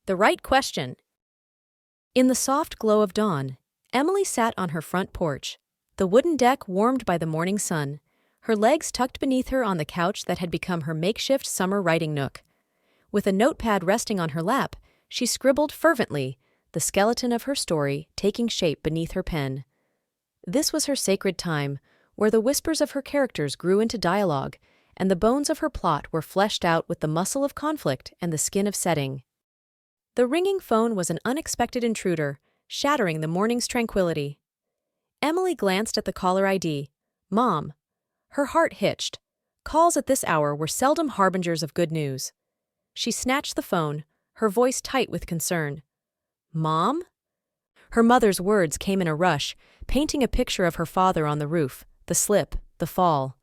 The right question. In the soft glow of dawn, Emily sat on her front porch, the wooden deck warmed by the morning sun, her legs tucked beneath her on the couch that had become her makeshift summer writing nook. With a notepad resting on her lap, she scribbled fervently, the skeleton of her story taking shape beneath her pen. This was her sacred time, where the whispers of her characters grew into dialogue, and the bones of her plot were fleshed out with the muscle of conflict and the skin of setting. The ringing phone was an unexpected intruder, shattering the morning's tranquility. Emily glanced at the caller ID. Mom. Her heart hitched. Calls at this hour were seldom harbingers of good news. She snatched the phone, her voice tight with concern. Mom? Her mother's words came in a rush, painting a picture of her father on the roof, the slip, the fall.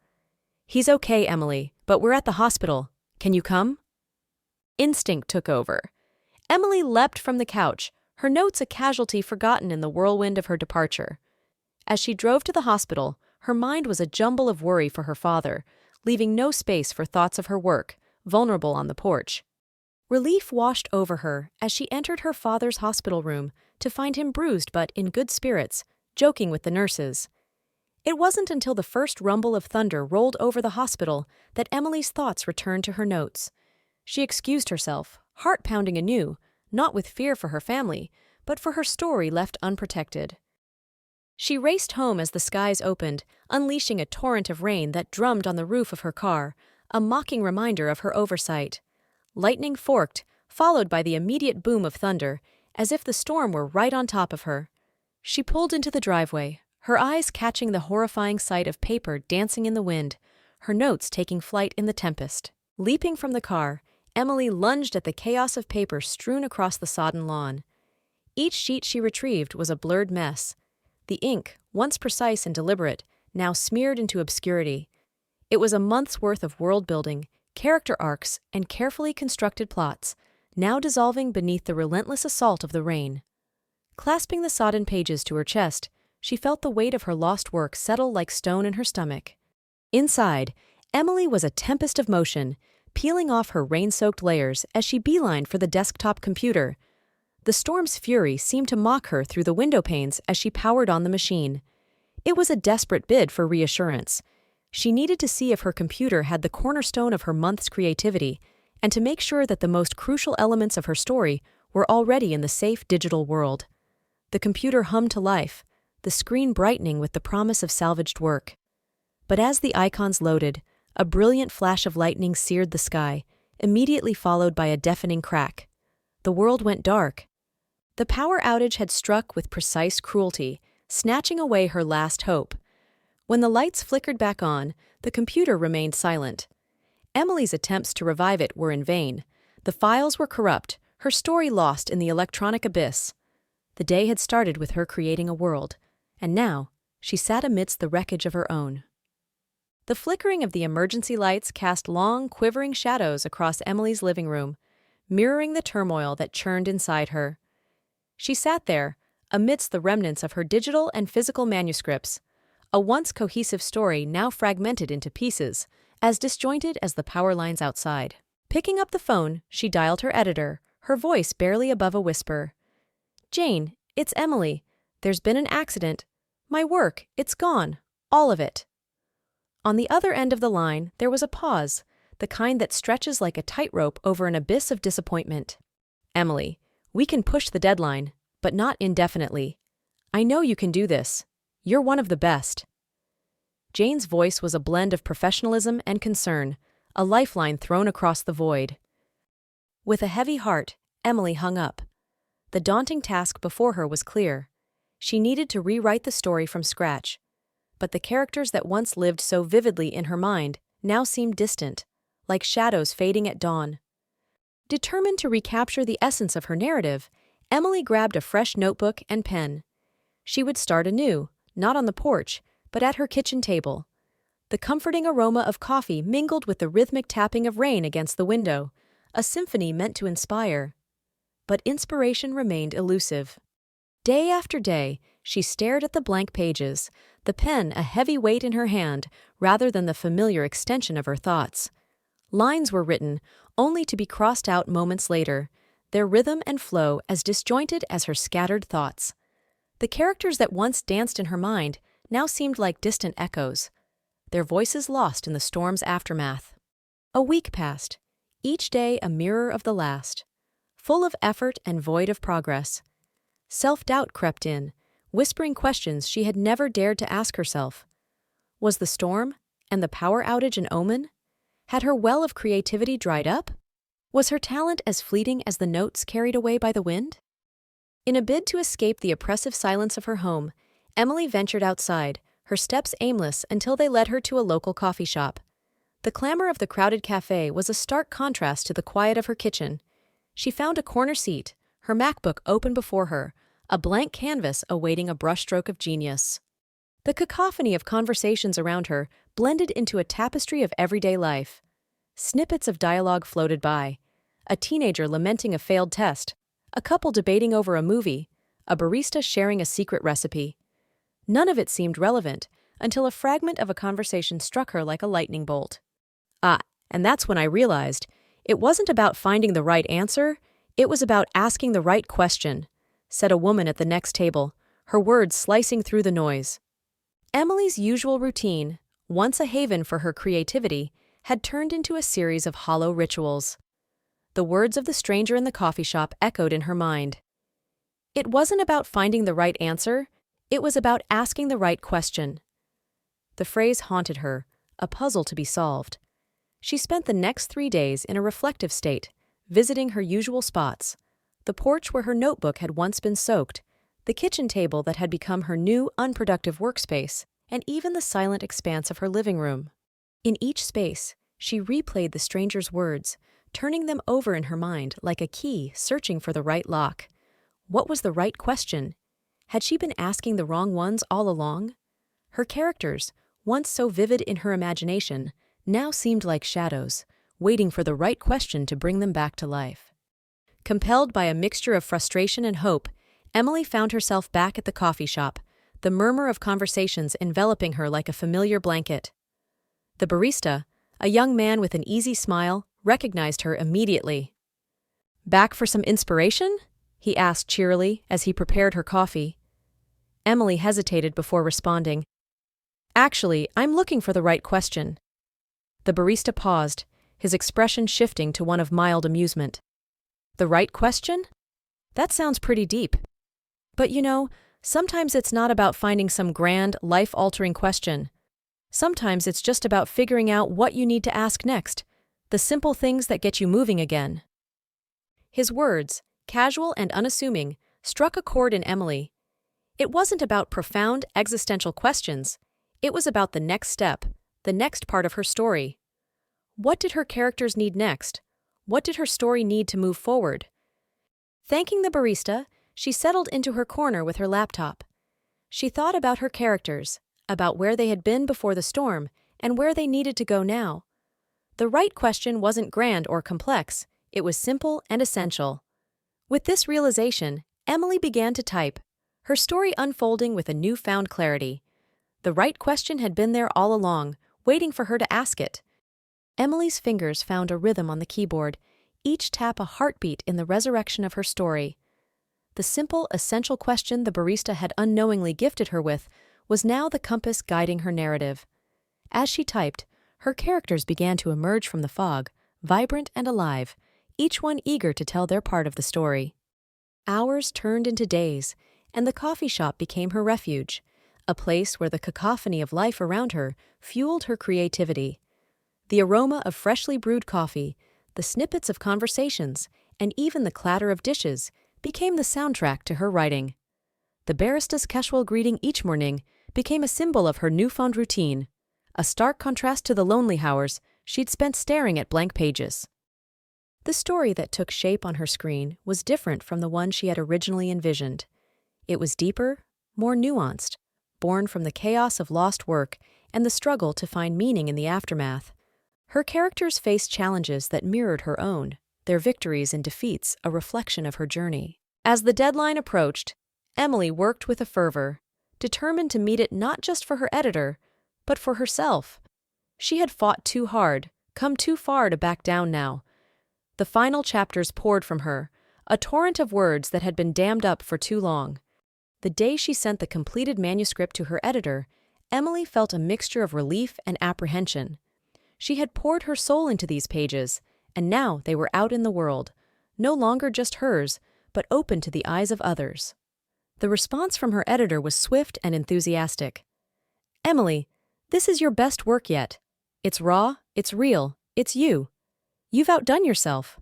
He's okay, Emily, but we're at the hospital. Can you come? Instinct took over. Emily leapt from the couch, her notes a casualty forgotten in the whirlwind of her departure. As she drove to the hospital, her mind was a jumble of worry for her father, leaving no space for thoughts of her work, vulnerable on the porch. Relief washed over her as she entered her father's hospital room to find him bruised but in good spirits, joking with the nurses. It wasn't until the first rumble of thunder rolled over the hospital that Emily's thoughts returned to her notes. She excused herself, heart pounding anew, not with fear for her family, but for her story left unprotected. She raced home as the skies opened, unleashing a torrent of rain that drummed on the roof of her car, a mocking reminder of her oversight. Lightning forked, followed by the immediate boom of thunder, as if the storm were right on top of her. She pulled into the driveway, her eyes catching the horrifying sight of paper dancing in the wind, her notes taking flight in the tempest. Leaping from the car, Emily lunged at the chaos of paper strewn across the sodden lawn. Each sheet she retrieved was a blurred mess. The ink, once precise and deliberate, now smeared into obscurity. It was a month's worth of world-building, character arcs, and carefully constructed plots, now dissolving beneath the relentless assault of the rain. Clasping the sodden pages to her chest, she felt the weight of her lost work settle like stone in her stomach. Inside, Emily was a tempest of motion, peeling off her rain-soaked layers as she beelined for the desktop computer. The storm's fury seemed to mock her through the window panes as she powered on the machine. It was a desperate bid for reassurance. She needed to see if her computer had the cornerstone of her month's creativity, and to make sure that the most crucial elements of her story were already in the safe digital world. The computer hummed to life, the screen brightening with the promise of salvaged work. But as the icons loaded, a brilliant flash of lightning seared the sky, immediately followed by a deafening crack. The world went dark. The power outage had struck with precise cruelty, snatching away her last hope. When the lights flickered back on, the computer remained silent. Emily's attempts to revive it were in vain. The files were corrupt, her story lost in the electronic abyss. The day had started with her creating a world, and now she sat amidst the wreckage of her own. The flickering of the emergency lights cast long, quivering shadows across Emily's living room, mirroring the turmoil that churned inside her. She sat there, amidst the remnants of her digital and physical manuscripts, a once cohesive story now fragmented into pieces, as disjointed as the power lines outside. Picking up the phone, she dialed her editor, her voice barely above a whisper. "Jane, it's Emily. There's been an accident. My work, it's gone. All of it." On the other end of the line, there was a pause, the kind that stretches like a tightrope over an abyss of disappointment. "Emily, we can push the deadline, but not indefinitely. I know you can do this. You're one of the best." Jane's voice was a blend of professionalism and concern, a lifeline thrown across the void. With a heavy heart, Emily hung up. The daunting task before her was clear. She needed to rewrite the story from scratch. But the characters that once lived so vividly in her mind now seemed distant, like shadows fading at dawn. Determined to recapture the essence of her narrative, Emily grabbed a fresh notebook and pen. She would start anew, not on the porch, but at her kitchen table. The comforting aroma of coffee mingled with the rhythmic tapping of rain against the window, a symphony meant to inspire. But inspiration remained elusive. Day after day, she stared at the blank pages, the pen a heavy weight in her hand rather than the familiar extension of her thoughts. Lines were written, only to be crossed out moments later, their rhythm and flow as disjointed as her scattered thoughts. The characters that once danced in her mind now seemed like distant echoes, their voices lost in the storm's aftermath. A week passed, each day a mirror of the last, full of effort and void of progress. Self-doubt crept in, whispering questions she had never dared to ask herself. Was the storm and the power outage an omen? Had her well of creativity dried up? Was her talent as fleeting as the notes carried away by the wind? In a bid to escape the oppressive silence of her home, Emily ventured outside, her steps aimless until they led her to a local coffee shop. The clamor of the crowded cafe was a stark contrast to the quiet of her kitchen. She found a corner seat, her MacBook open before her, a blank canvas awaiting a brushstroke of genius. The cacophony of conversations around her blended into a tapestry of everyday life. Snippets of dialogue floated by. A teenager lamenting a failed test, a couple debating over a movie, a barista sharing a secret recipe. None of it seemed relevant until a fragment of a conversation struck her like a lightning bolt. And that's when I realized it wasn't about finding the right answer, it was about asking the right question, said a woman at the next table, her words slicing through the noise. Emily's usual routine, once a haven for her creativity, had turned into a series of hollow rituals. The words of the stranger in the coffee shop echoed in her mind. It wasn't about finding the right answer, it was about asking the right question. The phrase haunted her, a puzzle to be solved. She spent the next 3 days in a reflective state, visiting her usual spots, the porch where her notebook had once been soaked, the kitchen table that had become her new, unproductive workspace, and even the silent expanse of her living room. In each space, she replayed the stranger's words, turning them over in her mind like a key searching for the right lock. What was the right question? Had she been asking the wrong ones all along? Her characters, once so vivid in her imagination, now seemed like shadows, waiting for the right question to bring them back to life. Compelled by a mixture of frustration and hope, Emily found herself back at the coffee shop, the murmur of conversations enveloping her like a familiar blanket. The barista, a young man with an easy smile, recognized her immediately. "Back for some inspiration?" he asked cheerily as he prepared her coffee. Emily hesitated before responding. "Actually, I'm looking for the right question." The barista paused, his expression shifting to one of mild amusement. "The right question? That sounds pretty deep. But sometimes it's not about finding some grand, life-altering question. Sometimes it's just about figuring out what you need to ask next, the simple things that get you moving again." His words, casual and unassuming, struck a chord in Emily. It wasn't about profound existential questions. It was about the next step, the next part of her story. What did her characters need next? What did her story need to move forward? Thanking the barista, she settled into her corner with her laptop. She thought about her characters, about where they had been before the storm, and where they needed to go now. The right question wasn't grand or complex, it was simple and essential. With this realization, Emily began to type, her story unfolding with a newfound clarity. The right question had been there all along, waiting for her to ask it. Emily's fingers found a rhythm on the keyboard, each tap a heartbeat in the resurrection of her story. The simple, essential question the barista had unknowingly gifted her with was now the compass guiding her narrative. As she typed, her characters began to emerge from the fog, vibrant and alive, each one eager to tell their part of the story. Hours turned into days, and the coffee shop became her refuge, a place where the cacophony of life around her fueled her creativity. The aroma of freshly brewed coffee, the snippets of conversations, and even the clatter of dishes became the soundtrack to her writing. The barista's casual greeting each morning became a symbol of her newfound routine, a stark contrast to the lonely hours she'd spent staring at blank pages. The story that took shape on her screen was different from the one she had originally envisioned. It was deeper, more nuanced, born from the chaos of lost work and the struggle to find meaning in the aftermath. Her characters faced challenges that mirrored her own, their victories and defeats a reflection of her journey. As the deadline approached, Emily worked with a fervor, determined to meet it not just for her editor, but for herself. She had fought too hard, come too far to back down now. The final chapters poured from her, a torrent of words that had been dammed up for too long. The day she sent the completed manuscript to her editor, Emily felt a mixture of relief and apprehension. She had poured her soul into these pages, and now they were out in the world, no longer just hers, but open to the eyes of others. The response from her editor was swift and enthusiastic. "Emily, this is your best work yet. It's raw, it's real, it's you. You've outdone yourself."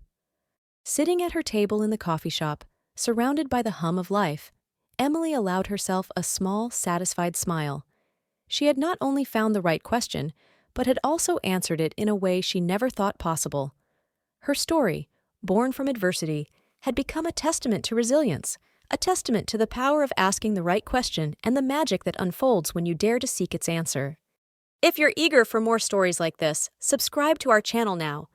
Sitting at her table in the coffee shop, surrounded by the hum of life, Emily allowed herself a small, satisfied smile. She had not only found the right question, but had also answered it in a way she never thought possible. Her story, born from adversity, had become a testament to resilience, a testament to the power of asking the right question and the magic that unfolds when you dare to seek its answer. If you're eager for more stories like this, subscribe to our channel now.